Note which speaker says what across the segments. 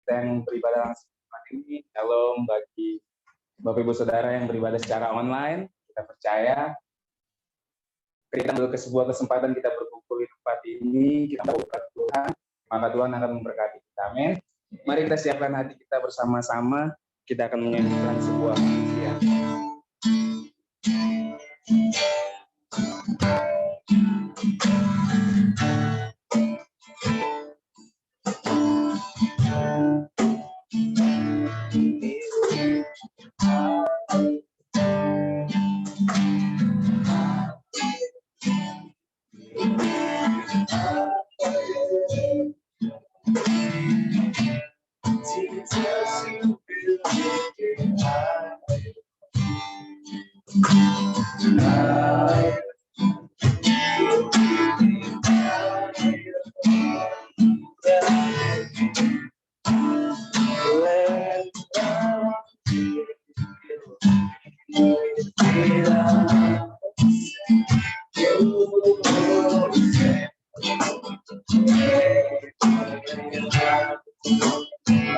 Speaker 1: kita yang beribadah langsung ini. Shalom bagi Bapak Ibu Saudara yang beribadah secara online. Kita percaya kita ambil ke sebuah kesempatan kita berkumpul di tempat ini, kita berdoa Tuhan, maka Tuhan akan memberkati kita. Amin. Mari kita siapkan hati kita bersama-sama. Kita akan menyanyikan sebuah pujian.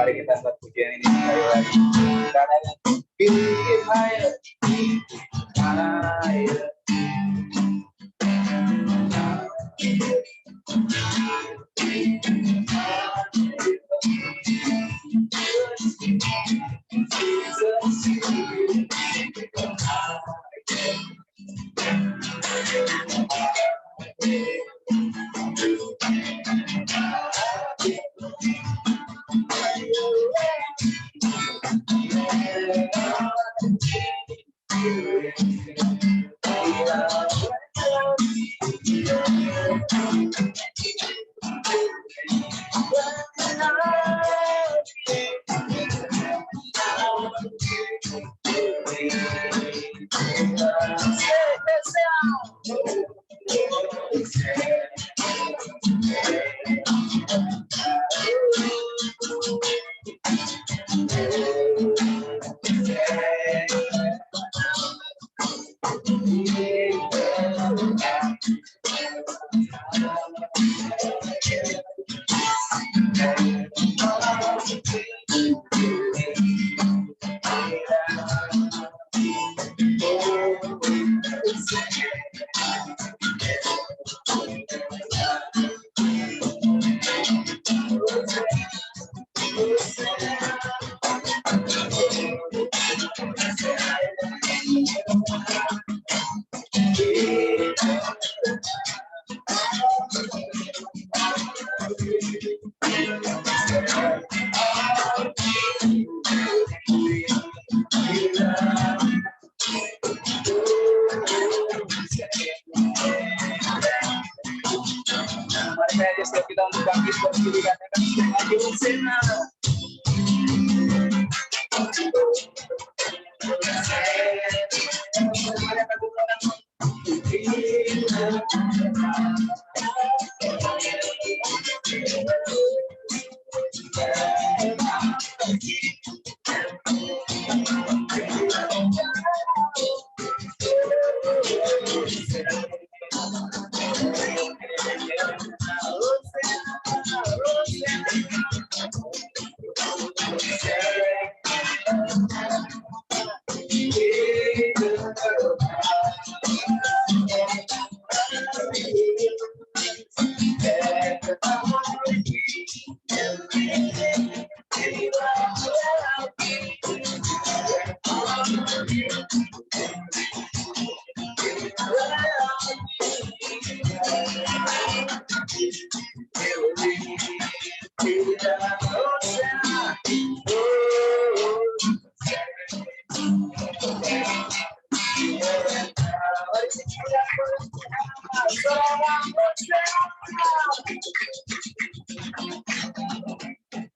Speaker 1: Mari kita buat pujian ini sekali lagi.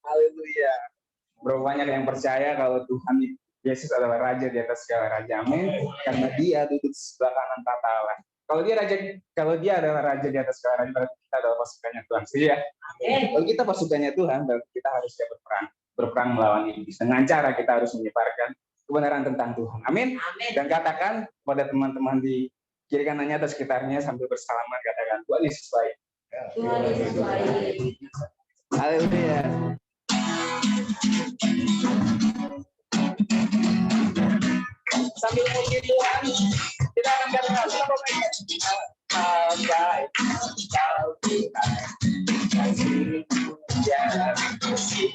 Speaker 1: Haleluya. Berapa banyak yang percaya kalau Tuhan Yesus adalah Raja di atas segala raja. Amin. Karena Dia duduk di sebelah kanan tahta Allah. Kalau dia adalah Raja di atas segala raja, berarti kita adalah pasukannya Tuhan. Iya. Kalau kita pasukannya Tuhan, berarti kita harus siap berperang melawan iblis. Dengan cara kita harus menyebarkan kebenaran tentang Tuhan. Amin. Dan katakan kepada teman-teman di kiri kanannya atau sekitarnya sambil bersalaman, katakan Tuhan Yesus baik. Haleluya. Sambil muji Tuhan, kita akan katakan selalu baik, kau Tuhan, kasih ya kasih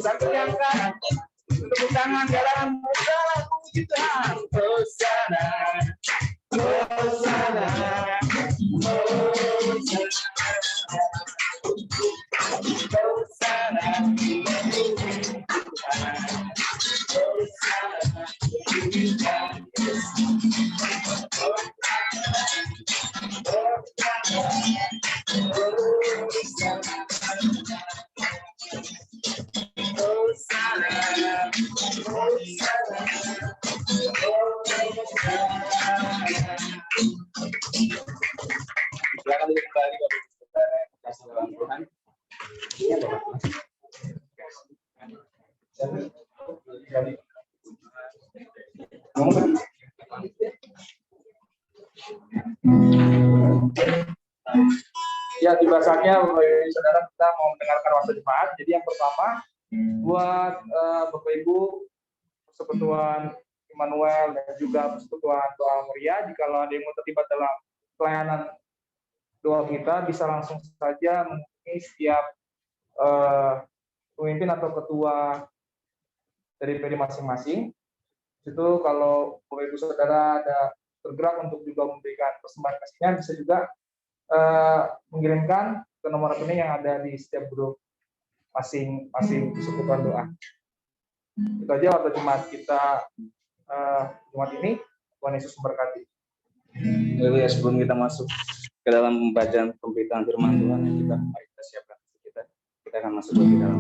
Speaker 1: Sambil diangkat, tepuk tangan, jalan, Hosana, puji Tuhan, Hosana, Hosana, Hosana, silakan duduk kembali Bapak kasih dalam Tuhan. Iya Bapak. Ya, tiba saatnya saudara kita mau mendengarkan waktu jemaat. Jadi yang pertama buat Bapak Ibu persekutuan Immanuel dan juga persekutuan doa Muria, jika ada yang mau terlibat dalam pelayanan doa kita, bisa langsung saja menghubungi setiap pemimpin atau ketua dari PD masing-masing. Itu kalau Bapak Ibu saudara ada bergerak untuk juga memberikan persembahan kasihnya, bisa juga mengirimkan ke nomor rekening yang ada di setiap grup masing-masing persekutuan doa. Itu aja waktu jemaat kita Jumat ini. Tuhan Yesus memberkati. Lalu ya, sebelum kita masuk ke dalam pembacaan pemberitaan firman Tuhan yang mari kita siapkan kita akan masuk ke dalam.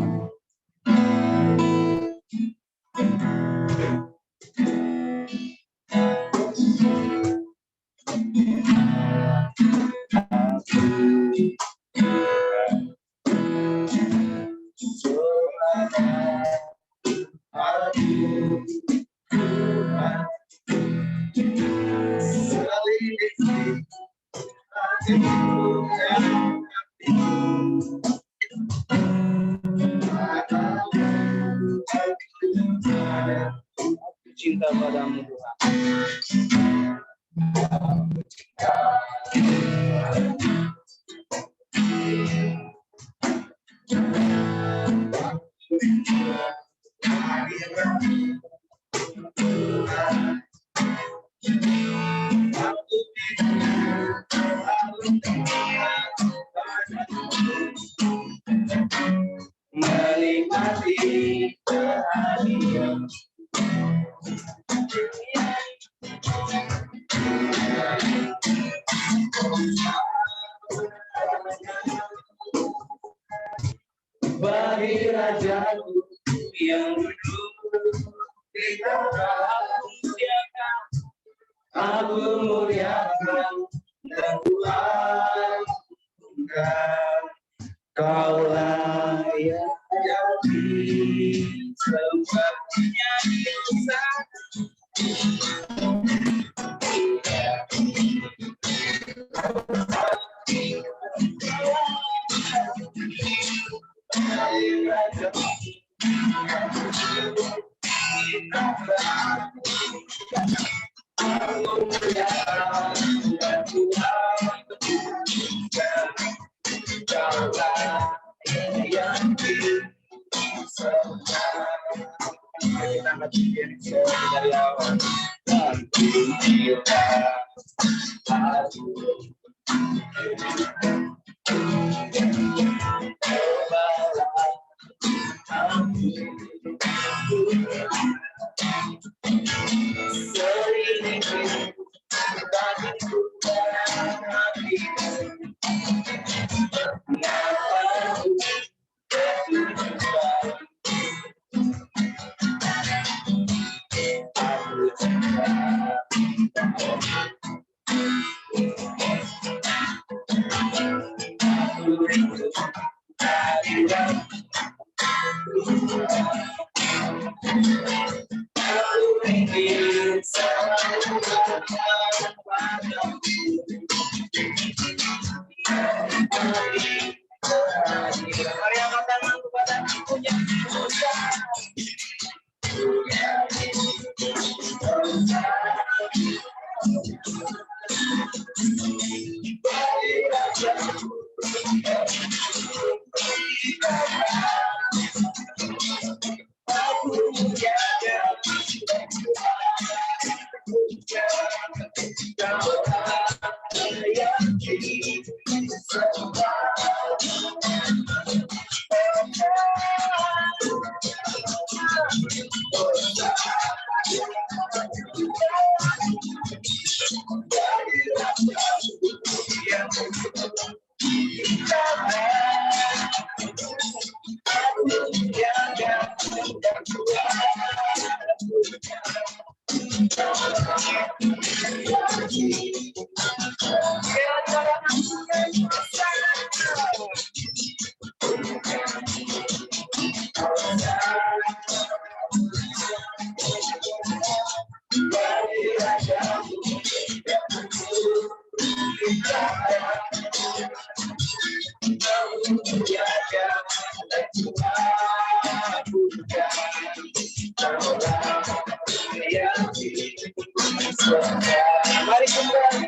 Speaker 1: Cinta padamu Tuhan. menikmati kehadiran. Bagi rajaku yang duduk di tempat muliakan, aku muliakan dan Tuhan bukan. Kaulah yang jadi sepertinya bisa. Dari awal dan kita mari kembali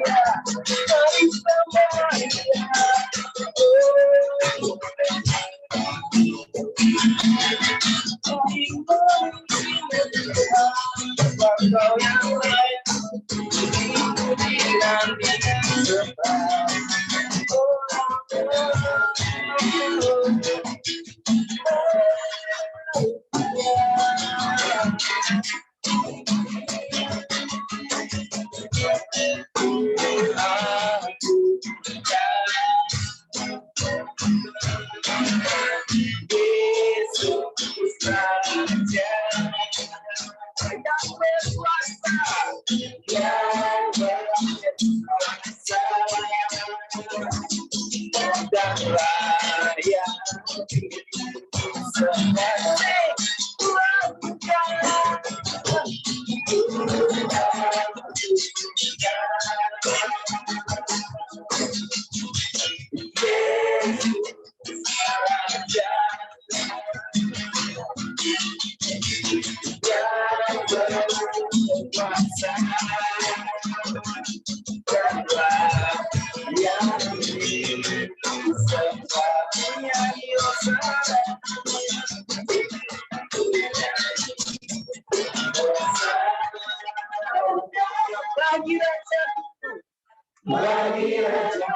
Speaker 1: Raja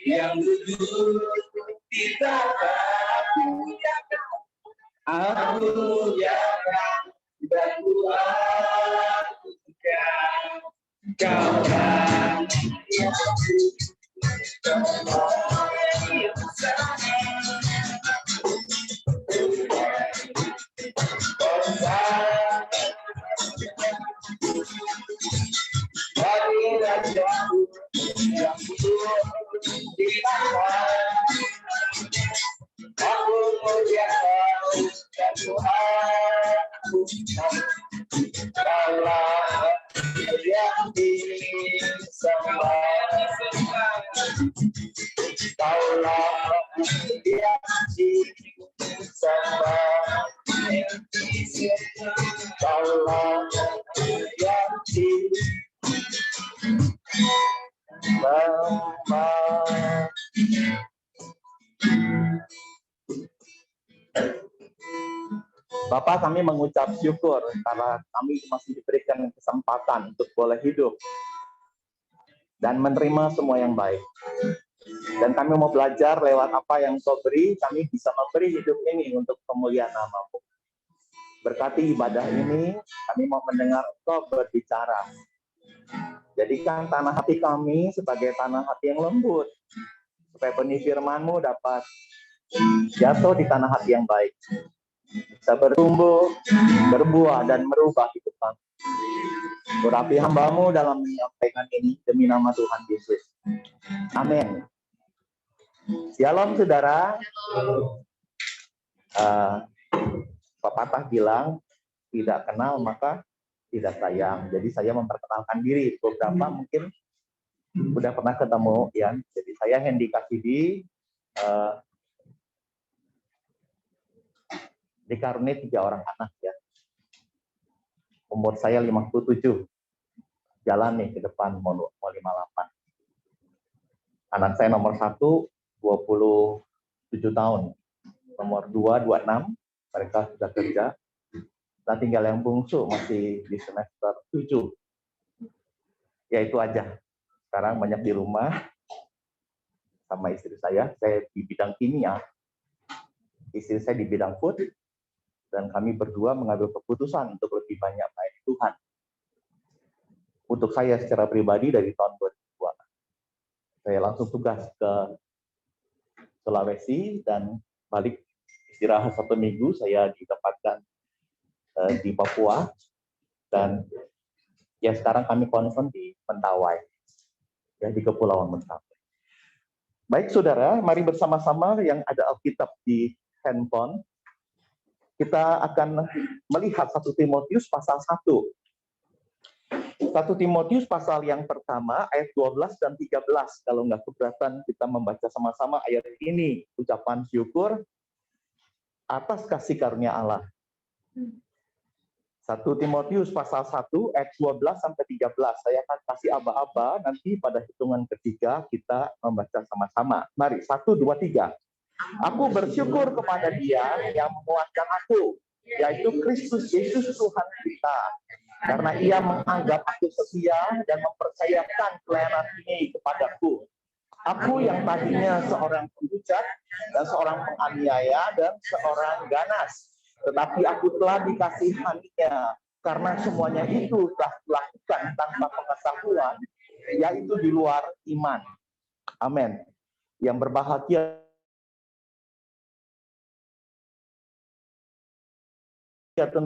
Speaker 1: yang duduk di tahta, aku muliakan dan kuatkan Kau kan dari Raja yang duduk di tahta, aku muliakan dan kuatkan Kaulah yang disembah, Kaulah yang disembah, Kaulah yang disembah. Bapak, kami mengucap syukur karena kami masih diberikan kesempatan untuk boleh hidup dan menerima semua yang baik. Dan kami mau belajar lewat apa yang Kau beri, kami bisa memberi hidup ini untuk kemuliaan nama-Mu. Berkati ibadah ini, kami mau mendengar Kau berbicara. Jadikan tanah hati kami sebagai tanah hati yang lembut, supaya benih firman-Mu dapat jatuh di tanah hati yang baik, bisa bertumbuh, berbuah, dan merubah hidup kami. Urapi hamba-Mu dalam menyampaikan ini demi nama Tuhan Yesus. Amin. Shalom, saudara. Pepatah bilang, tidak kenal maka tidak sayang. Jadi saya memperkenalkan diri. Beberapa mungkin sudah pernah ketemu, ya. Jadi saya Hendy Kasidi, dikaruniai 3 orang anak, ya. Umur saya 57. Jalan nih ke depan mau 58. Anak saya nomor 1 27 tahun. Nomor 2 26. Mereka sudah kerja. Dan tinggal yang bungsu masih di semester 7. Ya itu aja. Sekarang banyak di rumah sama istri saya. Saya di bidang kimia. Istri saya di bidang food. Dan kami berdua mengambil keputusan untuk lebih banyak melayani Tuhan. Untuk saya secara pribadi dari tahun 2002, saya langsung tugas ke Sulawesi dan balik istirahat 1 minggu. Saya ditempatkan di Papua dan ya sekarang kami konsen di Mentawai, ya di Kepulauan Mentawai. Baik saudara, mari bersama-sama yang ada Alkitab di handphone. Kita akan melihat 1 Timotius pasal 1. 1 Timotius pasal yang pertama, ayat 12 dan 13. Kalau nggak keberatan, kita membaca sama-sama ayat ini. Ucapan syukur atas kasih karunia Allah. 1 Timotius pasal 1, ayat 12 sampai 13. Saya akan kasih aba-aba, nanti pada hitungan ketiga kita membaca sama-sama. Mari, 1, 2, 3. Aku bersyukur kepada Dia yang menguatkan aku, yaitu Kristus Yesus Tuhan kita. Karena Ia menganggap aku setia dan mempercayakan pelayanan ini kepadaku. Aku yang tadinya seorang penghujat dan seorang penganiaya dan seorang ganas, tetapi aku telah dikasihaninya karena semuanya itu telah dilakukan tanpa pengetahuan, yaitu di luar iman. Amin. Yang berbahagia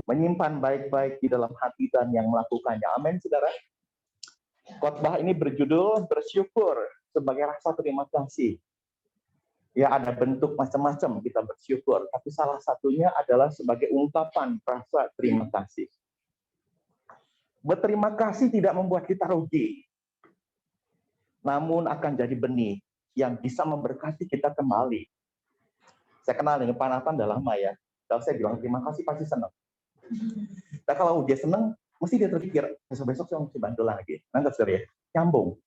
Speaker 1: menyimpan baik-baik di dalam hati dan yang melakukannya. Amin, saudara. Khotbah ini berjudul bersyukur sebagai rasa terima kasih. Ya, ada bentuk macam-macam kita bersyukur, tapi salah satunya adalah sebagai ungkapan rasa terima kasih. Berterima kasih tidak membuat kita rugi, namun akan jadi benih yang bisa memberkati kita kembali. Saya kenal dengan Pak Nathan udah lama ya. Kalau saya bilang terima kasih pasti senang. Nah kalau dia senang, mesti dia terpikir besok-besok saya mesti bantu lagi. Nanti ya, nyambung.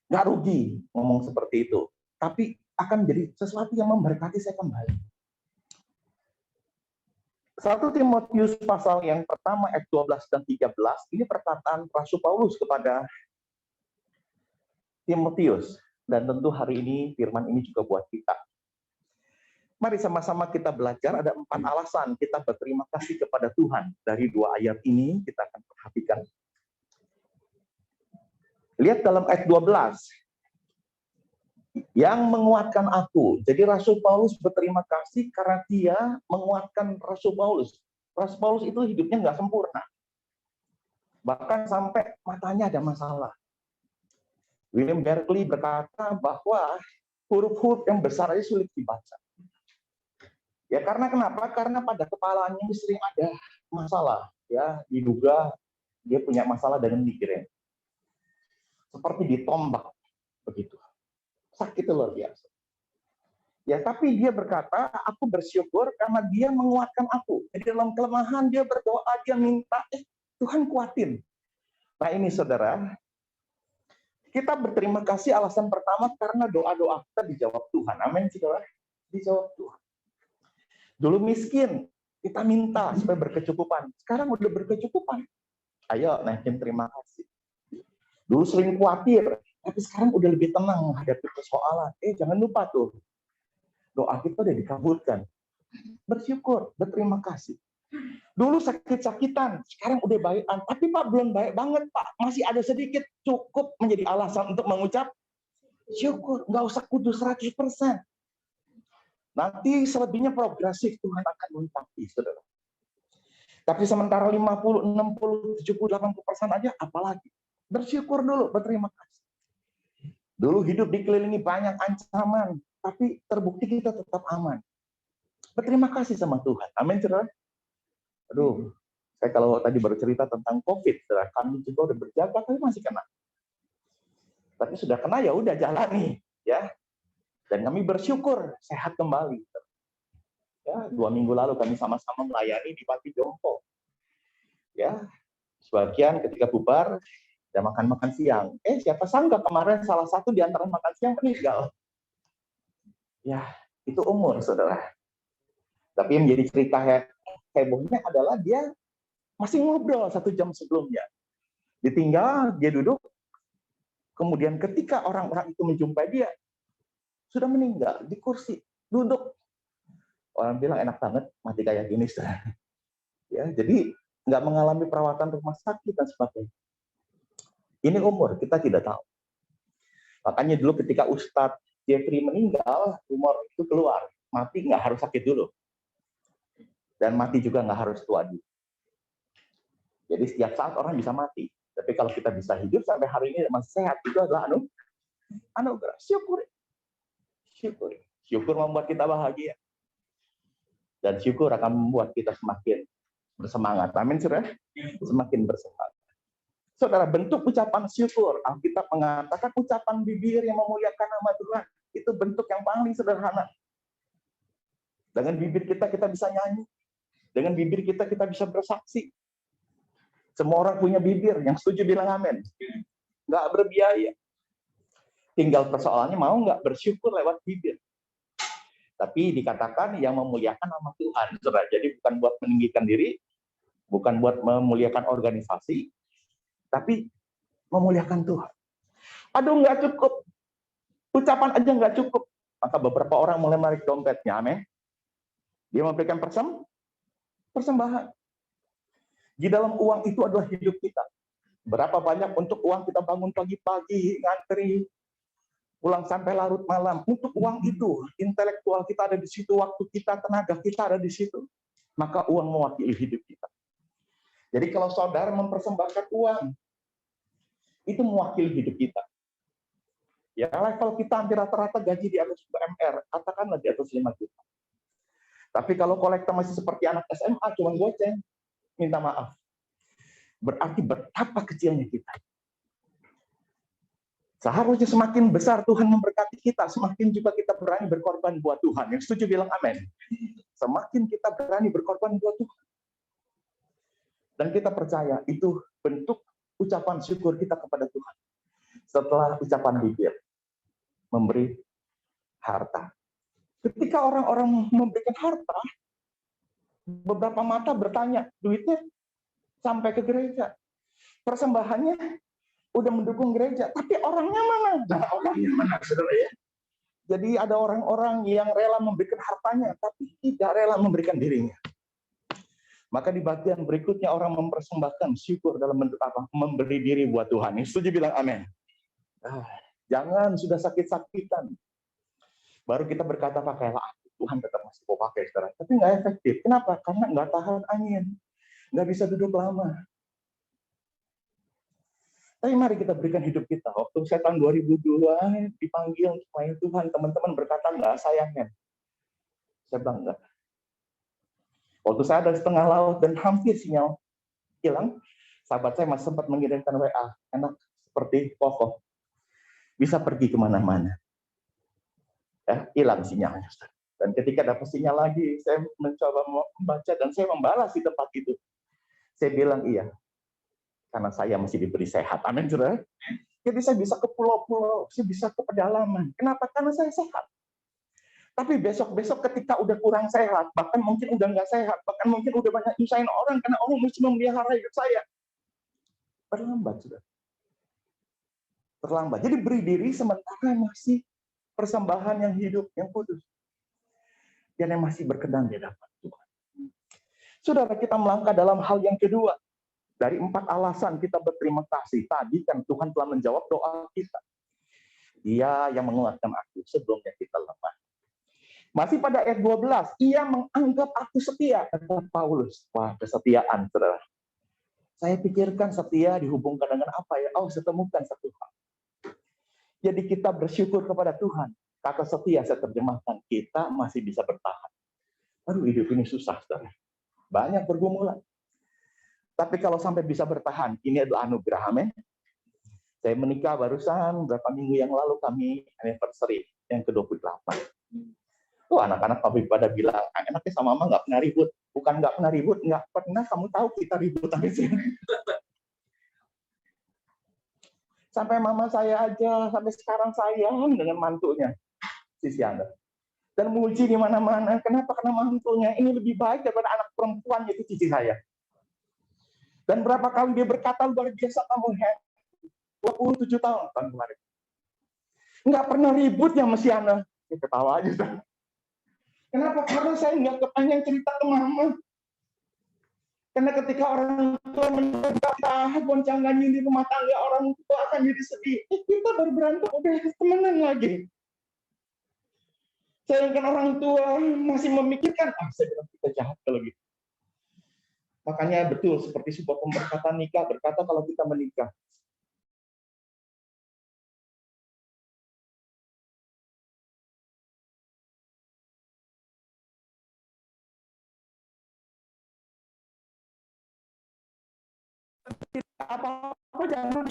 Speaker 1: Nggak rugi ngomong seperti itu, tapi akan jadi sesuatu yang memberkati saya kembali. 1 Timotius pasal yang pertama ayat 12 dan 13 ini perkataan Rasul Paulus kepada
Speaker 2: Timotius. Dan tentu hari ini firman ini juga buat kita. Mari sama-sama kita belajar, ada 4 alasan kita berterima kasih kepada Tuhan. Dari 2 ayat ini kita akan perhatikan. Lihat dalam ayat 12. Yang menguatkan aku. Jadi Rasul Paulus berterima kasih karena dia menguatkan Rasul Paulus. Rasul Paulus itu hidupnya nggak sempurna. Bahkan sampai matanya ada masalah. William Berkeley berkata bahwa huruf-huruf yang besar aja sulit dibaca. Ya karena kenapa? Karena pada kepalanya sering ada masalah. Ya diduga dia punya masalah dengan migrain. Seperti ditombak begitu. Sakit luar biasa. Ya tapi dia berkata, aku bersyukur karena dia menguatkan aku. Jadi dalam kelemahan dia berdoa, dia minta, Tuhan kuatin. Nah ini saudara, kita berterima kasih alasan pertama karena doa-doa kita dijawab Tuhan. Amin saudara, dijawab Tuhan. Dulu miskin, kita minta supaya berkecukupan. Sekarang udah berkecukupan. Ayo naikin terima kasih. Dulu sering khawatir, tapi sekarang udah lebih tenang menghadapi persoalan. Jangan lupa tuh, doa kita udah dikabulkan. Bersyukur, berterima kasih. Dulu sakit-sakitan, sekarang udah baikan. Tapi Pak, belum baik banget Pak. Masih ada sedikit, cukup menjadi alasan untuk mengucap syukur. Nggak usah kudus 100%. Nanti selebihnya progresif, Tuhan akan melengkapi, saudara. Tapi sementara 50, 60, 70, 80% aja, apalagi? Bersyukur dulu, berterima kasih. Dulu hidup dikelilingi banyak ancaman, tapi terbukti kita tetap aman. Berterima kasih sama Tuhan. Amin, saudara. Aduh, saya kalau tadi baru cerita tentang COVID, saudara, kami juga udah berjaga, tapi masih kena. Tapi sudah kena, ya udah jalani, ya. Dan kami bersyukur sehat kembali. Ya, 2 minggu lalu kami sama-sama melayani di Pati Jompo. Ya, sebagian ketika bubar, ya makan-makan siang. Siapa sangka kemarin salah satu di antara makan siang meninggal. Ya, itu umur, saudara. Tapi yang menjadi cerita hebohnya adalah dia masih ngobrol 1 jam sebelumnya. Ditinggal, dia duduk. Kemudian ketika orang-orang itu menjumpai dia, sudah meninggal di kursi, duduk. Orang bilang enak banget mati kayak gini, saudara. Ya, jadi nggak mengalami perawatan rumah sakit dan sebagainya. Ini umur, kita tidak tahu. Makanya dulu ketika Ustadz Jeffrey meninggal, umur itu keluar. Mati nggak harus sakit dulu. Dan mati juga nggak harus tua dulu. Jadi setiap saat orang bisa mati. Tapi kalau kita bisa hidup sampai hari ini masih sehat, itu adalah anugerah. Syukur. Syukur membuat kita bahagia. Dan syukur akan membuat kita semakin bersemangat. Amin, saudara? Semakin bersemangat. Saudara, bentuk ucapan syukur. Alkitab mengatakan ucapan bibir yang memuliakan nama Tuhan. Itu bentuk yang paling sederhana. Dengan bibir kita bisa nyanyi. Dengan bibir kita bisa bersaksi. Semua orang punya bibir. Yang setuju bilang amin. Nggak berbiaya. Tinggal persoalannya mau nggak bersyukur lewat bibir. Tapi dikatakan yang memuliakan nama Tuhan. Saudara. Jadi bukan buat meninggikan diri, bukan buat memuliakan organisasi, tapi memuliakan Tuhan. Aduh, nggak cukup. Ucapan aja nggak cukup. Maka beberapa orang mulai menarik dompetnya. Amin. Dia memberikan persembahan. Di dalam uang itu adalah hidup kita. Berapa banyak untuk uang kita bangun pagi-pagi, ngantri, pulang sampai larut malam. Untuk uang itu, intelektual kita ada di situ, waktu kita, tenaga kita ada di situ. Maka uang mewakili hidup kita. Jadi kalau saudara mempersembahkan uang, itu mewakili hidup kita. Ya, level kita hampir rata-rata gaji di atas UMR, katakanlah di atas 5 juta. Tapi kalau kolektor masih seperti anak SMA, cuma goceng, minta maaf. Berarti betapa kecilnya kita. Seharusnya semakin besar Tuhan memberkati kita, semakin juga kita berani berkorban buat Tuhan. Yang setuju bilang amin. Semakin kita berani berkorban buat Tuhan. Dan kita percaya itu bentuk ucapan syukur kita kepada Tuhan. Setelah ucapan bibir, memberi harta. Ketika orang-orang memberikan harta, beberapa mata bertanya, duitnya sampai ke gereja. Persembahannya udah mendukung gereja, tapi orangnya mana? Nah, orangnya mana, saudara ya? Jadi ada orang-orang yang rela memberikan hartanya, tapi tidak rela memberikan dirinya. Maka di bagian berikutnya orang mempersembahkan syukur dalam bentuk apa? Memberi diri buat Tuhan. Setuju bilang amin. Jangan sudah sakit-sakitan. Baru kita berkata pakailah aku. Tuhan tetap masih mau pakai, saudara. Tapi nggak efektif. Kenapa? Karena nggak tahan angin. Nggak bisa duduk lama. Tapi mari kita berikan hidup kita. Waktu saya tahun 2002 dipanggil main Tuhan, teman-teman berkata enggak, saya men. Saya bilang enggak. Waktu saya ada di tengah laut dan hampir sinyal hilang, sahabat saya masih sempat mengirimkan WA, enak seperti kokoh, bisa pergi kemana-mana. Ya, hilang sinyalnya. Dan ketika dapat sinyal lagi, saya mencoba membaca dan saya membalas di tempat itu. Saya bilang iya, karena saya masih diberi sehat. Amin, saudara. Jadi saya bisa ke pulau-pulau, saya bisa ke pedalaman. Kenapa? Karena saya sehat. Tapi besok-besok ketika udah kurang sehat, bahkan mungkin udah nggak sehat, bahkan mungkin udah banyak nyusahin orang, karena Allah mesti memelihara hidup saya. Terlambat, sudah. Terlambat. Jadi beri diri sementara masih persembahan yang hidup, yang kudus. Dan yang masih berkenan di hadapan Tuhan. Saudara, kita melangkah dalam hal yang kedua. Dari 4 alasan kita berterima kasih. Tadi kan Tuhan telah menjawab doa kita. Dia yang menguatkan aku sebelumnya kita lemah. Masih pada ayat 12, ia menganggap aku setia, kata Paulus. Wah, kesetiaan, saudara. Saya pikirkan setia dihubungkan dengan apa ya? Oh, saya temukan satu hal. Jadi kita bersyukur kepada Tuhan. Kata setia saya terjemahkan, kita masih bisa bertahan. Aduh, hidup ini susah, saudara. Banyak pergumulan. Tapi kalau sampai bisa bertahan, ini adalah anugerah, amin. Saya menikah barusan, beberapa minggu yang lalu kami anniversary yang ke-28. Tuh anak-anak pabrik pada bilang, enaknya sama mama nggak pernah ribut. Bukan nggak pernah ribut, nggak pernah kamu tahu kita ribut. Sampai mama saya aja, sampai sekarang sayang dengan mantunya, si Sianda. Dan muji di mana-mana. Kenapa? Karena mantunya ini lebih baik daripada anak perempuan, yaitu cici saya. Dan berapa kali dia berkata, luar biasa kamu, 27 tahun kemarin. Nggak pernah ribut ya sama Sianda. Dia ketawa aja. Kenapa? Karena saya nggak kepanjang cerita ke mama. Karena ketika orang tua berkata, goncangan di rumah tangga orang tua akan jadi sedih. Kita baru berantem, udah temenan lagi. Sedangkan orang tua masih memikirkan, saya bilang kita jahat kalau gitu. Makanya betul, seperti sebuah pemberkatan nikah, berkata kalau kita menikah, apa-apa jangan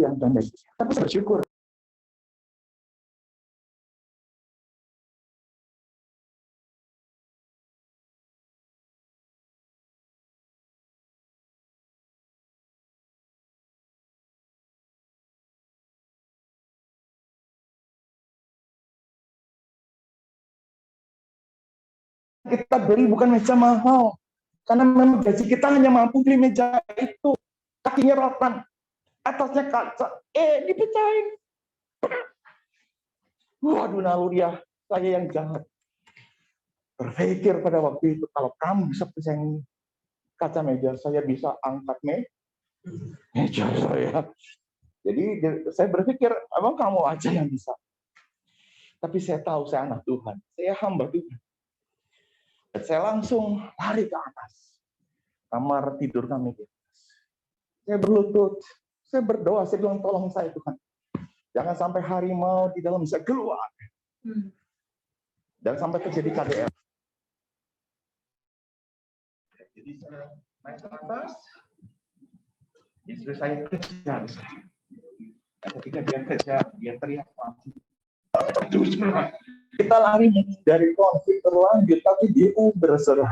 Speaker 2: yang pendek. Tapi saya bersyukur. Kita beli bukan meja mahal. Karena memang gaji kita hanya mampu beli meja itu. Kakinya rotan. Atasnya kaca. Dipecahin. Waduh, naluriah. Saya yang jahat. Berpikir pada waktu itu, kalau kamu bisa pecahin kaca meja, saya bisa angkat meja saya. Jadi saya berpikir, emang kamu aja yang bisa. Tapi saya tahu saya anak Tuhan. Saya hamba Tuhan. Saya langsung lari ke atas. Kamar tidur kami di atas. Saya berlutut. Saya berdoa, saya bilang tolong saya Tuhan. Jangan sampai harimau di dalam saya keluar. Dan sampai terjadi KDR. Jadi saya naik ke atas. Istri saya kejar. Ketika dia kejar, dia teriak mati. Kita lari dari konflik berlanjut, tapi dia berserah.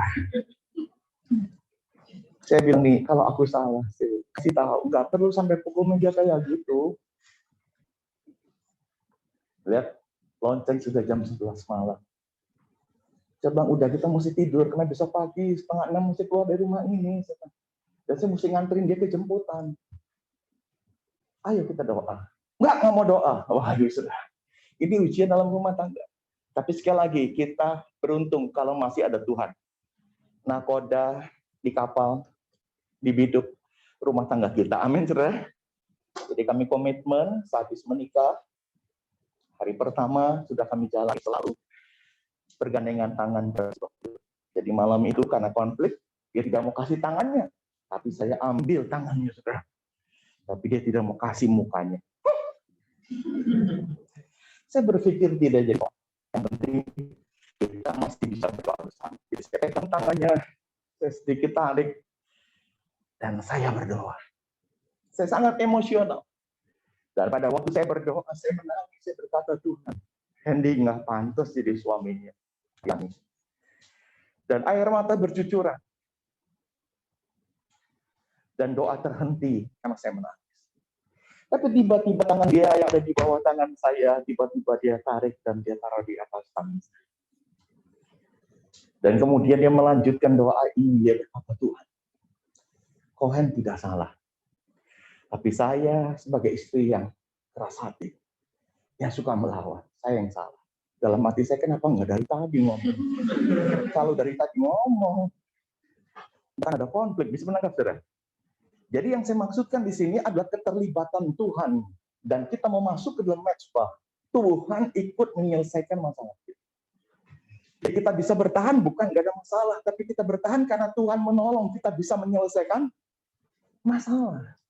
Speaker 2: Saya bilang nih, kalau aku salah, saya kasih tahu, nggak perlu sampai pukul meja kayak gitu. Lihat, lonceng sudah jam 11 malam. Saya bilang, udah kita mesti tidur, karena besok pagi, 5:30 mesti keluar dari rumah ini. Dan saya mesti nganterin dia ke jemputan. Ayo kita doa. Nggak mau doa. Waduh, sudah. Ini ujian dalam rumah tangga. Tapi sekali lagi, kita beruntung kalau masih ada Tuhan. Nakoda di kapal, di biduk rumah tangga kita. Amin, saudara. Jadi kami komitmen saat menikah, hari pertama sudah kami jalan selalu bergandengan tangan. Jadi malam itu karena konflik, dia tidak mau kasih tangannya. Tapi saya ambil tangannya, saudara. Tapi dia tidak mau kasih mukanya. Saya berpikir tidak jadi. Yang penting kita masih bisa berdoa bersama. Jadi saya pegang tangannya, saya sedikit tarik, dan saya berdoa. Saya sangat emosional. Dan pada waktu saya berdoa, saya menangis, saya berkata, Tuhan, Hendy nggak pantas jadi suaminya. Dan air mata bercucuran. Dan doa terhenti karena saya menangis. Tapi tiba-tiba tangan dia yang ada di bawah tangan saya, tiba-tiba dia tarik dan dia taruh di atas tangan saya. Dan kemudian dia melanjutkan doa, iya berkata Tuhan, Cohen tidak salah. Tapi saya sebagai istri yang keras hati, yang suka melawan, saya yang salah. Dalam hati saya, kenapa nggak dari tadi ngomong? Kalau dari tadi ngomong, kan ada konflik, bisa menangkap, saudara. Jadi yang saya maksudkan di sini adalah keterlibatan Tuhan. Dan kita mau masuk ke dalam mezbah. Tuhan ikut menyelesaikan masalah kita. Jadi kita bisa bertahan, bukan nggak ada masalah. Tapi kita bertahan karena Tuhan menolong kita bisa menyelesaikan masalah.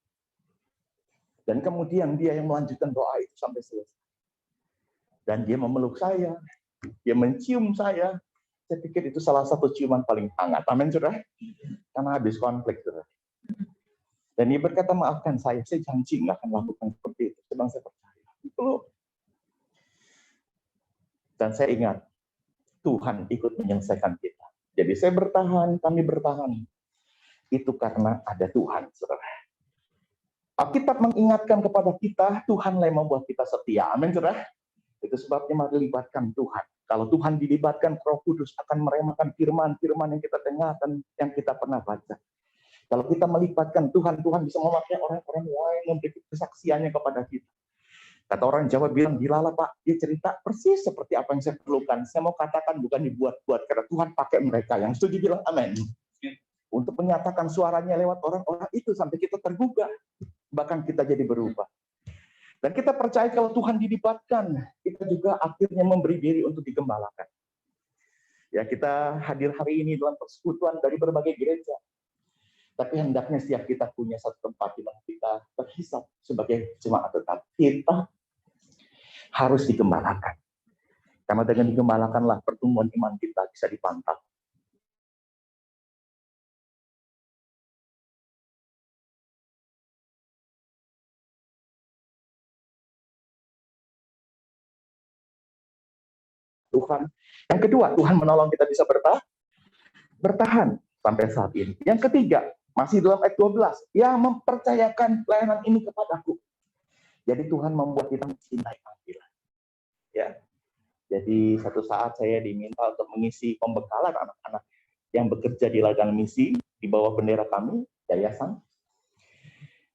Speaker 2: Dan kemudian dia yang melanjutkan doa itu sampai selesai. Dan dia memeluk saya. Dia mencium saya. Saya pikir itu salah satu ciuman paling hangat. Amin, saudara. Karena habis konflik, saudara. Dan dia berkata, maafkan saya janji nggak akan lakukan seperti itu. Sedang saya percaya. Itu. Dan saya ingat, Tuhan ikut menyelesaikan kita. Jadi saya bertahan, kami bertahan. Itu karena ada Tuhan, saudara. Alkitab mengingatkan kepada kita, Tuhanlah yang membuat kita setia. Amin, saudara. Itu sebabnya mari libatkan Tuhan. Kalau Tuhan dilibatkan, Roh Kudus akan meremakan firman-firman yang kita dengar dan yang kita pernah baca. Kalau kita melibatkan Tuhan, Tuhan bisa memakai orang-orang lain memberi kesaksiannya kepada kita. Kata orang Jawa bilang, dilalah Pak, dia cerita persis seperti apa yang saya perlukan. Saya mau katakan bukan dibuat-buat, karena Tuhan pakai mereka. Yang setuju bilang amin. Untuk menyatakan suaranya lewat orang-orang itu sampai kita tergugah. Bahkan kita jadi berubah. Dan kita percaya kalau Tuhan dilibatkan, kita juga akhirnya memberi diri untuk digembalakan. Ya, kita hadir hari ini dalam persekutuan dari berbagai gereja. Tapi hendaknya setiap kita punya satu tempat di mana kita terhisap sebagai jemaat tetap. Kita harus digembalakan. Karena dengan digembalakanlah pertumbuhan iman kita bisa dipantau. Tuhan. Yang kedua, Tuhan menolong kita bisa bertahan sampai saat ini. Yang ketiga, masih dalam ayat 12, yang mempercayakan pelayanan ini kepadaku. Jadi Tuhan membuat kita mencintai panggilan. Ya. Jadi satu saat saya diminta untuk mengisi pembekalan anak-anak yang bekerja di ladang misi di bawah bendera kami, yayasan.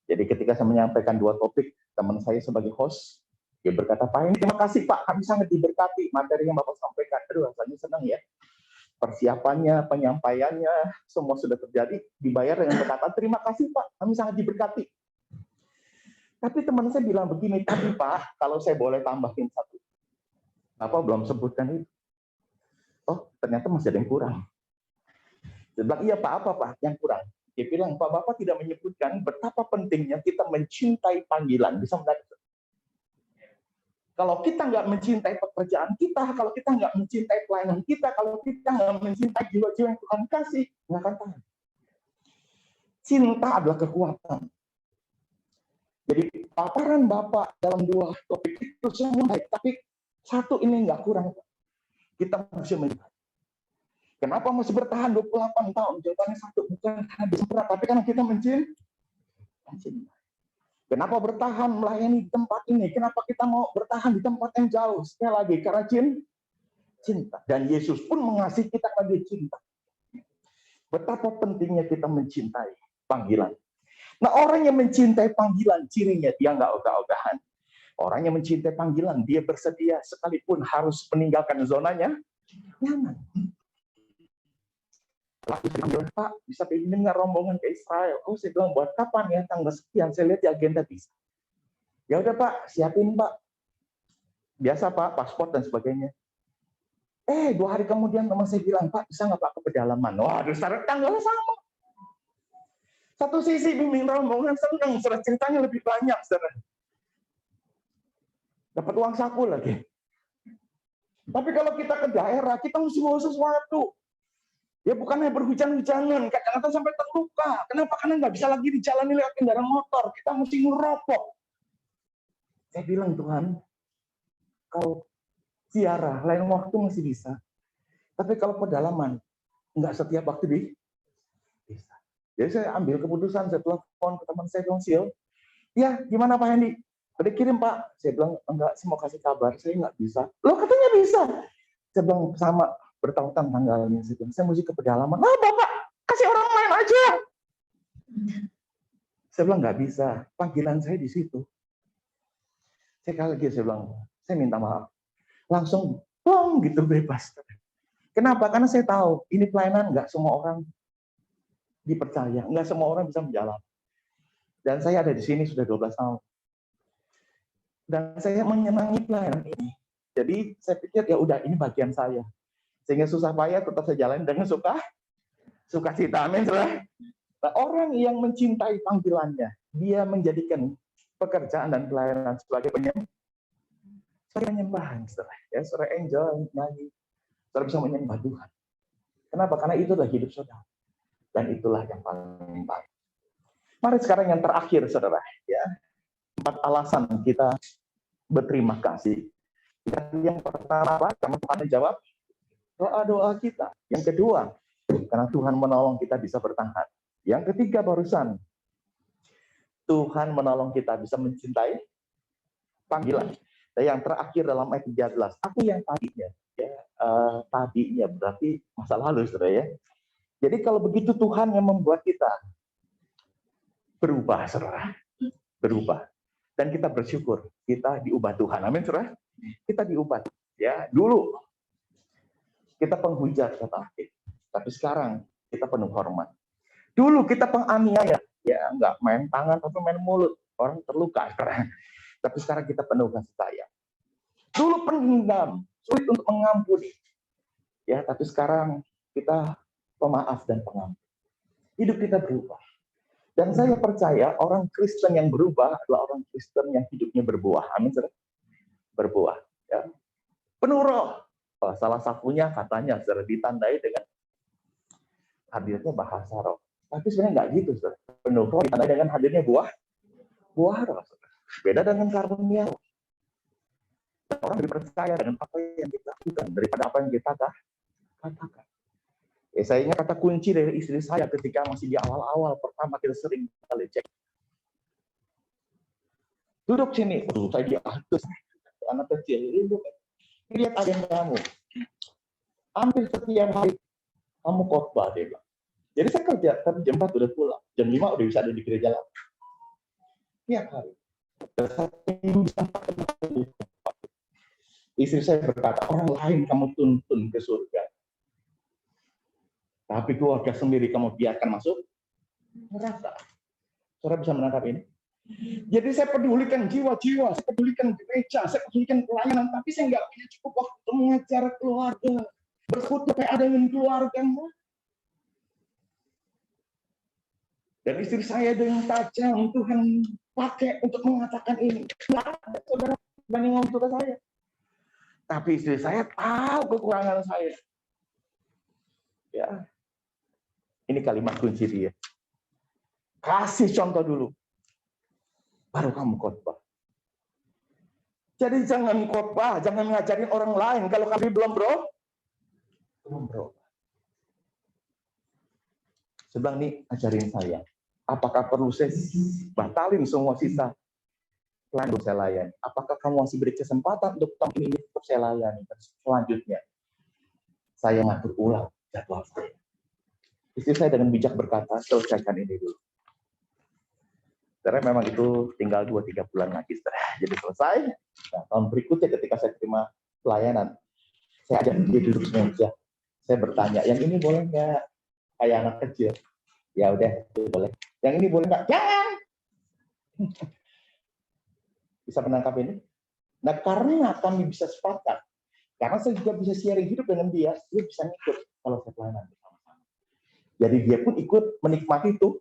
Speaker 2: Jadi ketika saya menyampaikan dua topik, teman saya sebagai host, dia berkata, Pak, ini terima kasih Pak, kami sangat diberkati materi yang Bapak sampaikan. Aduh, rasanya senang ya. Persiapannya, penyampaiannya, semua sudah terjadi, dibayar dengan berkata, terima kasih Pak, kami sangat diberkati. Tapi teman saya bilang begini, tapi Pak, kalau saya boleh tambahin satu. Bapak belum sebutkan itu. Oh, ternyata masih ada yang kurang. Dia bilang, iya Pak, apa Pak yang kurang? Dia bilang, Pak Bapak tidak menyebutkan betapa pentingnya kita mencintai panggilan. Bisa mendadak. Kalau kita nggak mencintai pekerjaan kita, kalau kita nggak mencintai pelayanan kita, kalau kita nggak mencintai jiwa-jiwa yang Tuhan kasih, nggak akan tahan. Cinta adalah kekuatan. Jadi paparan Bapak dalam 2 topik itu semua baik, tapi satu ini nggak kurang. Kita mesti melihat. Kenapa masih bertahan 28 tahun? Jawabannya satu, bukan karena sempurna, tapi karena kita mencintai. Kenapa bertahan melayani di tempat ini? Kenapa kita mau bertahan di tempat yang jauh? Sekali lagi, karena cinta. Dan Yesus pun mengasihi kita karena Dia cinta. Betapa pentingnya kita mencintai panggilan. Nah, orang yang mencintai panggilan, cirinya dia nggak ogah-ogahan. Orang yang mencintai panggilan, dia bersedia sekalipun harus meninggalkan zonanya nyaman. Pak, bisa pengen dengar rombongan ke Israel. Oh, saya bilang, buat kapan ya? Tanggal sekian, saya lihat di agenda bisa. Ya udah Pak, siapin Pak. Biasa Pak, paspor dan sebagainya. 2 hari kemudian teman saya bilang, Pak, bisa nggak Pak ke pedalaman? Waduh, secara tanggalnya sama. Satu sisi bimbing rombongan senang, secara ceritanya lebih banyak, saudara. Dapat uang saku lagi. Tapi kalau kita ke daerah, kita mesti bawa sesuatu. Ya bukannya berhujan-hujanan, kadang-kadang sampai terluka. Kenapa? Karena nggak bisa lagi dijalani lewat kendaraan motor. Kita mesti ngeropok. Saya bilang, Tuhan, kalau ziarah, lain waktu masih bisa. Tapi kalau pedalaman, nggak setiap waktu bisa. Jadi saya ambil keputusan, saya telepon ke teman saya, konsil. Ya, gimana Pak Hendy? Udah kirim Pak. Saya bilang, enggak, saya mau kasih kabar, saya nggak bisa. Loh, katanya bisa. Saya bilang, sama. Bertautan tanggalnya, saya mesti ke pedalaman. Bapak, kasih orang lain aja. Saya bilang, nggak bisa, panggilan saya di situ. Sekali lagi saya bilang, saya minta maaf. Langsung, plong gitu bebas. Kenapa? Karena saya tahu, ini pelayanan nggak semua orang dipercaya, nggak semua orang bisa menjalankan. Dan saya ada di sini sudah 12 tahun. Dan saya menyenangi pelayanan ini. Jadi saya pikir, ya udah, ini bagian saya. Sehingga susah payah tetap saya jalani dengan sukacita. Amin, saudara. Nah, orang yang mencintai panggilannya, dia menjadikan pekerjaan dan pelayanan sebagai penyembahan, saudara. Ya, saudara enjoy nyanyi, saudara bisa menyembah Tuhan. Kenapa? Karena itu adalah hidup saudara, dan itulah yang paling baik. Mari sekarang yang terakhir, saudara. Ya, 4 alasan kita berterima kasih. Yang pertama, karena Tuhan jawab doa-doa kita. Yang kedua, karena Tuhan menolong kita bisa bertahan. Yang ketiga barusan, Tuhan menolong kita bisa mencintai panggilan. Dan yang terakhir dalam ayat 13, aku yang tadinya, ya, tadinya berarti masa lalu, saudara ya. Jadi kalau begitu Tuhan yang membuat kita berubah, saudara, berubah. Dan kita bersyukur, kita diubah Tuhan. Amin, saudara. Kita diubah. Ya, dulu kita penghujat, kata Hakim. Tapi sekarang kita penuh hormat. Dulu kita penganiaya, ya nggak main tangan tapi main mulut, orang terluka sekarang. Tapi sekarang kita penuh kasih sayang. Dulu pendendam, sulit untuk mengampuni, ya tapi sekarang kita pemaaf dan pengampun. Hidup kita berubah. Dan saya percaya orang Kristen yang berubah adalah orang Kristen yang hidupnya berbuah. Amin, saudara. Berbuah. Ya. Penuh roh. Salah satunya katanya saudara ditandai dengan hadirnya bahasa roh. Tapi sebenarnya nggak gitu, saudara. Penuh roh ditandai dengan hadirnya buah roh. Saudara. Beda dengan karunia roh. Orang lebih percaya dengan apa yang kita lakukan daripada apa yang kita katakan. Ya, saya ingat kata kunci dari istri saya ketika masih di awal-awal pertama kita sering kali cek. Duduk sini, saya di atas, anak kecil, duduk. Lihat agendamu. Hampir setiap hari kamu khotbah, dia bilang. Jadi saya kerja, tapi jam 4 udah pulang. Jam 5 udah bisa ada di gereja lagi. Tiap hari. Istri saya berkata, orang lain kamu tuntun ke surga. Tapi keluarga sendiri kamu biarkan masuk neraka. Saudara bisa menangkap ini? Jadi saya pedulikan jiwa-jiwa, saya pedulikan gereja, saya pedulikan pelayanan, tapi saya nggak punya cukup waktu mengajar keluarga, bersekutu kayak ada dengan keluarga. Dan istri saya dengan tajam Tuhan pakai untuk mengatakan ini. Nggak ada saudara berani ngomong ke saya. Tapi istri saya tahu kekurangan saya. Ya, ini kalimat kunci dia. Kasih contoh dulu, baru kamu khotbah. Jadi jangan khotbah, jangan ngajarin orang lain kalau kami belum berubah. Sebelah nih ajarin saya. Apakah perlu saya batalin semua sisa plan untuk saya layani? Apakah kamu masih beri kesempatan untuk tahun ini untuk saya layani? Dan selanjutnya, saya ngatur ulang jadwal saya. Istri saya dengan bijak berkata, selesaikan ini dulu. Karena memang itu tinggal 2-3 bulan lagi, jadi selesai. Nah, tahun berikutnya ketika saya terima pelayanan, saya ajak dia duduk semeja. Saya bertanya, yang ini boleh nggak? Kayak anak kecil. Ya udah, boleh. Yang ini boleh nggak? Jangan. Bisa menangkap ini? Nah, karena kami bisa sepakat, karena saya juga bisa sharing hidup dengan dia bisa ngikut kalau saya pelayanan bersama-sama. Jadi dia pun ikut menikmati itu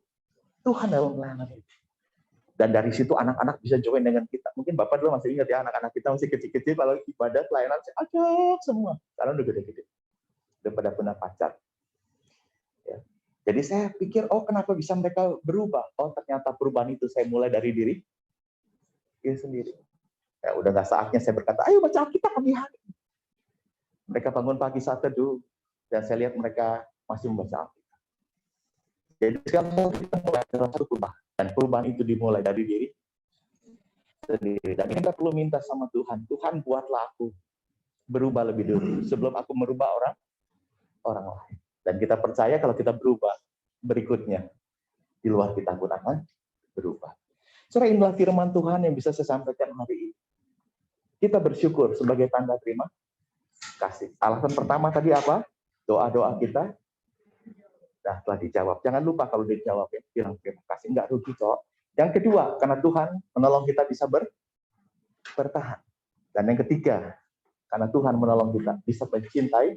Speaker 2: Tuhan dalam pelayanan itu. Dan dari situ anak-anak bisa join dengan kita. Mungkin Bapak dulu masih ingat ya, anak-anak kita masih kecil-kecil kalau ibadah pelayanan saya ajak semua. Sekarang udah gede-gede. Udah pada punya pacar. Ya. Jadi saya pikir, oh kenapa bisa mereka berubah? Oh ternyata perubahan itu saya mulai dari diri sendiri. Ya udah nggak saatnya saya berkata, ayo baca Alkitab pagi hari. Mereka bangun pagi saat teduh, dan saya lihat mereka masih membaca Alkitab. Jadi sekarang kita mulai dalam satu perubahan. Dan perubahan itu dimulai dari diri sendiri. Dan kita perlu minta sama Tuhan, Tuhan buatlah aku berubah lebih dulu sebelum aku merubah orang lain. Dan kita percaya kalau kita berubah, berikutnya di luar kita pun akan berubah. Saudara, inilah firman Tuhan yang bisa saya sampaikan hari ini. Kita bersyukur sebagai tanda terima kasih. Alasan pertama tadi apa? Doa-doa kita telah dijawab. Jangan lupa kalau dijawab ya, bilang terima kasih. Enggak rugi kok. Yang kedua, karena Tuhan menolong kita bisa bertahan. Dan yang ketiga, karena Tuhan menolong kita bisa mencintai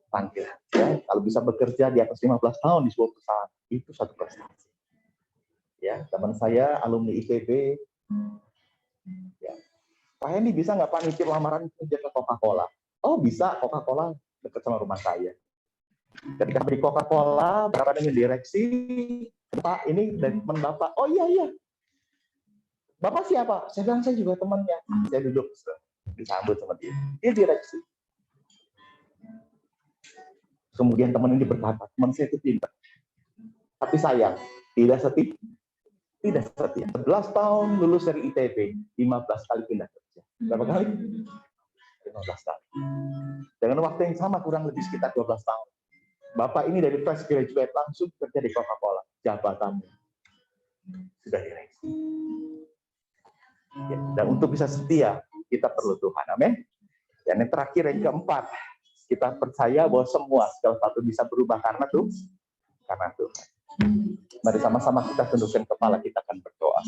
Speaker 2: panggilan. Ya, kalau bisa bekerja di atas 15 tahun di sebuah perusahaan, itu satu prestasi. Ya, teman saya alumni ITB, ya, Pak Hendy bisa nggak Pak nitip lamaran kerja ke Coca-Cola? Oh bisa, Coca-Cola dekat sama rumah saya. Ketika beri Coca-Cola, berapa dengan direksi, Pak ini dari teman Bapak. Oh iya. Bapak siapa? Saya bilang saya juga temannya. Saya duduk disambut sama dia. Dia direksi. Kemudian teman ini berkata, teman saya itu pintar. Tapi sayang, tidak setia. 11 tahun lulus dari ITB, 15 kali pindah kerja. Berapa kali? 15 kali. Dengan waktu yang sama, kurang lebih sekitar 12 tahun. Bapak ini dari fresh graduate langsung kerja di Coca-Cola. Jabatannya sudah direksi. Ya, dan untuk bisa setia, kita perlu Tuhan. Amin. Dan yang terakhir, yang keempat, kita percaya bahwa semua segala sesuatu bisa berubah karena Tuhan. Mari sama-sama kita tundukkan kepala, kita akan berdoa.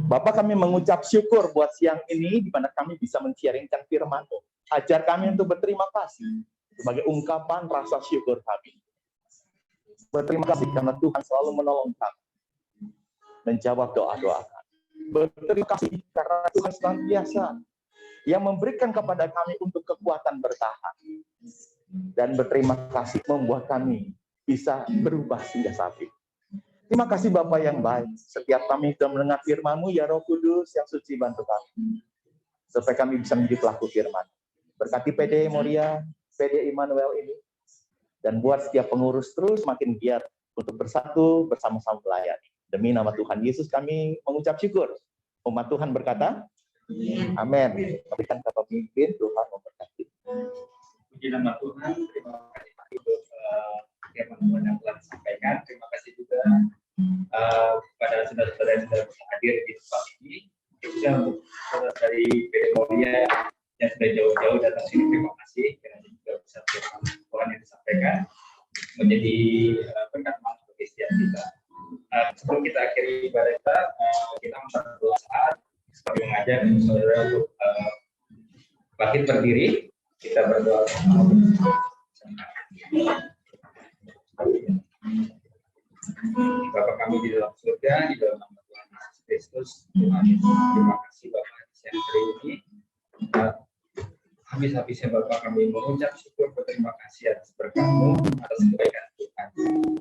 Speaker 2: Bapak, kami mengucap syukur buat siang ini, di mana kami bisa men-sharingkan firman-Mu. Ajar kami untuk berterima kasih sebagai ungkapan rasa syukur kami. Berterima kasih karena Tuhan selalu menolong kami, menjawab doa-doa kami. Berterima kasih karena Tuhan senantiasa yang memberikan kepada kami untuk kekuatan bertahan. Dan berterima kasih membuat kami bisa berubah hingga saat ini. Terima kasih Bapak yang baik. Setiap kami sudah mendengar firman-Mu, ya Roh Kudus yang suci bantu kami. Supaya kami bisa menjadi pelaku firman. Berkati PD Moria, PD Immanuel ini. Dan buat setiap pengurus terus makin giat untuk bersatu bersama-sama melayani. Demi nama Tuhan Yesus kami mengucap syukur. Umat Tuhan berkata, amin. Berikan kepada pemimpin, Tuhan memberkati.
Speaker 3: Puji nama Tuhan, terima kasih Pak Ibu firman yang telah disampaikan. Terima kasih juga kepada saudara-saudara yang sudah hadir di tempat ini, khususnya untuk saudara dari PD Moria yang sudah jauh-jauh datang sini. Terima kasih karena juga bisa firman Tuhan yang disampaikan menjadi berkat bagi setiap kita. Sebelum kita akhiri ibadah kita berdoa saat sebagai mengajak saudara untuk bangkit berdiri. Kita berdoa bersama. Bapa kami di dalam surga, di dalam nama Tuhan Yesus Kristus, Tuhan Yesus, terima kasih Bapak di siang hari ini. Habis-habisnya Bapak kami mengucap syukur berterima kasih atas berkat-Mu, atas kebaikan Tuhan.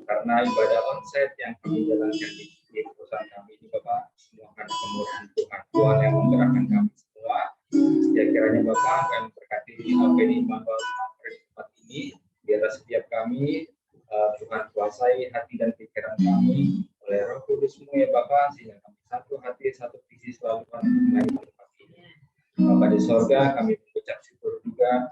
Speaker 3: Karena ibadah onsite yang kami jalankan di perusahaan kami ini Bapak, semua karena kemurahan Tuhan. Tuhan yang menggerakkan kami semua. Ya kiranya Bapak akan berkati apa ini tempat ini, biarlah setiap kami Tuhan kuasai hati dan pikiran kami oleh Roh Kudus-Mu ya Bapak, sehingga kami satu hati, satu visi selalu mengenai tempat ini. Bapak di sorga, kami mengucap syukur juga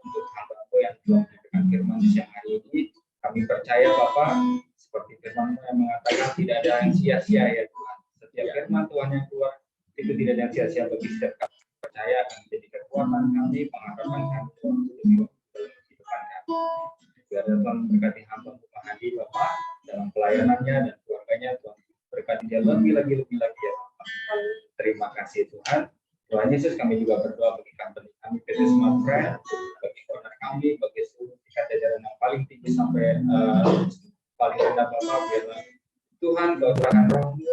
Speaker 3: untuk hamba-Mu yang telah memberikan firman di siang hari ini. Kami percaya Bapak, seperti firman-Mu yang mengatakan tidak ada yang sia-sia ya Tuhan. Setiap firman Tuhan yang keluar itu tidak ada yang sia-sia bagi setiap kami. Percaya akan menjadi kekuatan kami, pengharapan kami dalam kehidupan kami. Biar Tuhan berkati hamba Tuhan Hadi Bapak dalam pelayanannya dan keluarganya, Tuhan berkati dia lebih lagi ya Bapak. Terima kasih Tuhan. Tuhan Yesus, kami juga berdoa bagi company kami PT Smart Friend, bagi owner kami, bagi seluruh tingkat jajaran yang paling tinggi sampai paling rendah Bapak, biarlah Tuhan doakan Roh-Mu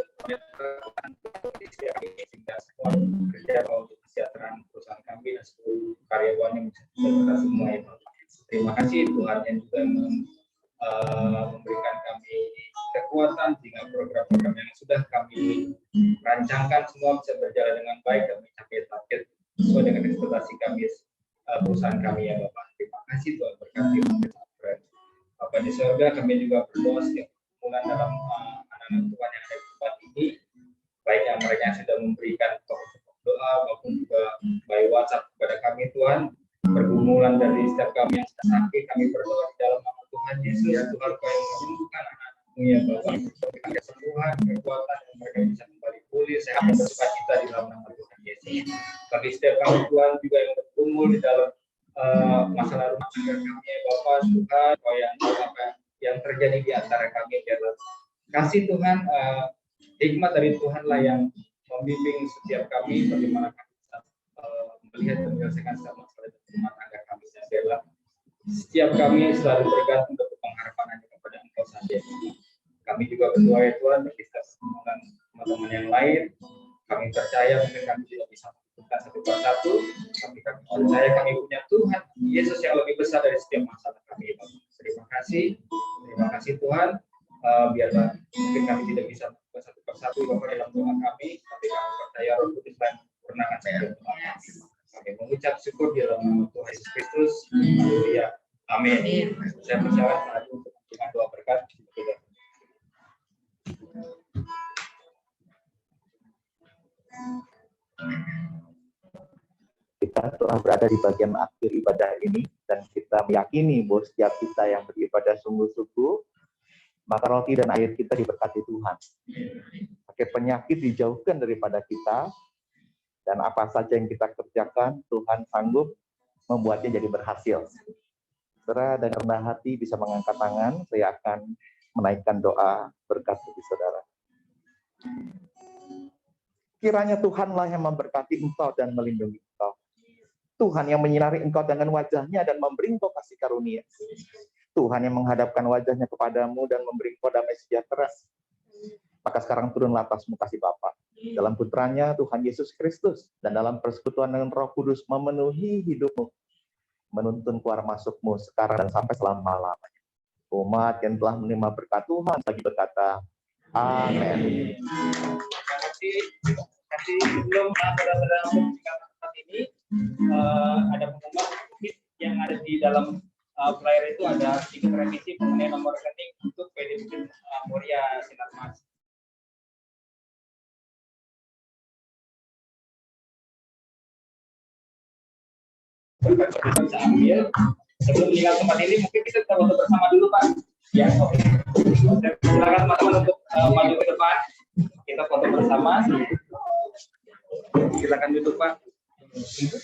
Speaker 3: sehingga semua kerja untuk kesejahteraan perusahaan kami dan seluruh karyawan yang kita semua ya Bapak. Terima kasih Tuhan yang juga memberikan kami kekuatan sehingga program-program yang sudah kami rancangkan semua bisa berjalan dengan baik dan mencapai target sesuai dengan ekspektasi kami perusahaan kami ya Bapak. Terima kasih Tuhan berkati Bapak di surga. Kami juga berdoa setiap perkumpulan dalam anak-anak Tuhan yang ada di tempat ini, baik yang mereka yang sudah memberikan doa maupun juga by WhatsApp kepada kami Tuhan. Pergumulan dari setiap kami yang sedang sakit, kami berdoa di dalam nama Tuhan Yesus, Tuhan Kau yang menyembuhkan anak-anak-Mu ya Bapak, berikan kesembuhan, kekuatan yang mereka bisa kembali pulih, sehat dan bersukacita di dalam nama Tuhan Yesus. Bagi setiap kami Tuhan juga yang berkumpul di dalam masalah rumah tangga kami ya Bapak, Tuhan Kau yang tahu apa yang terjadi di antara kami adalah kasih Tuhan, hikmat dari Tuhanlah yang membimbing setiap kami bagaimana kami bisa melihat dan menyelesaikan setiap masalah di rumah tangga kami dan biarlah setiap kami selalu bergantung untuk pengharapan hanya kepada Engkau saja. Kami juga berdoa ya Tuhan bagi setiap teman-teman yang lain. Kami percaya mungkin kami tidak bisa menentukan satu persatu, tapi kami percaya kami punya Tuhan Yesus yang lebih besar dari setiap masalah kami. Terima kasih Tuhan. Biarlah mungkin kami tidak bisa menentukan satu persatu Bapak dalam doa kami, tapi kami percaya Roh Kudus yang pernah saya doa kami. Kami mengucap syukur di dalam nama Tuhan Yesus Kristus. Haleluya. Amin. Saya percaya untuk doa berkat.
Speaker 2: Kita telah berada di bagian akhir ibadah ini dan kita meyakini bahwa setiap kita yang beribadah sungguh-sungguh, maka roti dan air kita diberkati Tuhan. Sakit penyakit dijauhkan daripada kita, dan apa saja yang kita kerjakan, Tuhan sanggup membuatnya jadi berhasil. Saudara dan rendah hati bisa mengangkat tangan, saya akan menaikkan doa berkat bagi saudara. Kiranya Tuhanlah yang memberkati engkau dan melindungi engkau. Tuhan yang menyinari engkau dengan wajahnya dan memberi engkau kasih karunia. Tuhan yang menghadapkan wajahnya kepadamu dan memberi engkau damai sejahtera. Maka sekarang turunlah atasmu kasih Bapa. Dalam putranya Tuhan Yesus Kristus dan dalam persekutuan dengan Roh Kudus memenuhi hidupmu, menuntun keluar masukmu sekarang dan sampai selama-lamanya. Umat yang telah menerima berkat Tuhan bagi berkata, amin.
Speaker 3: Terima kasih. Sebelum saudara-saudara meninggalkan tempat ini, ada pengumuman yang ada di dalam flyer itu ada sedikit revisi mengenai nomor rekening untuk PDB Muria Sinarmas. Bisa ambil. Sebelum meninggal tempat ini mungkin kita foto bersama dulu Pak. Ya, oke. Silakan teman-teman untuk maju ke depan. Kita foto bersama. Silakan duduk Pak.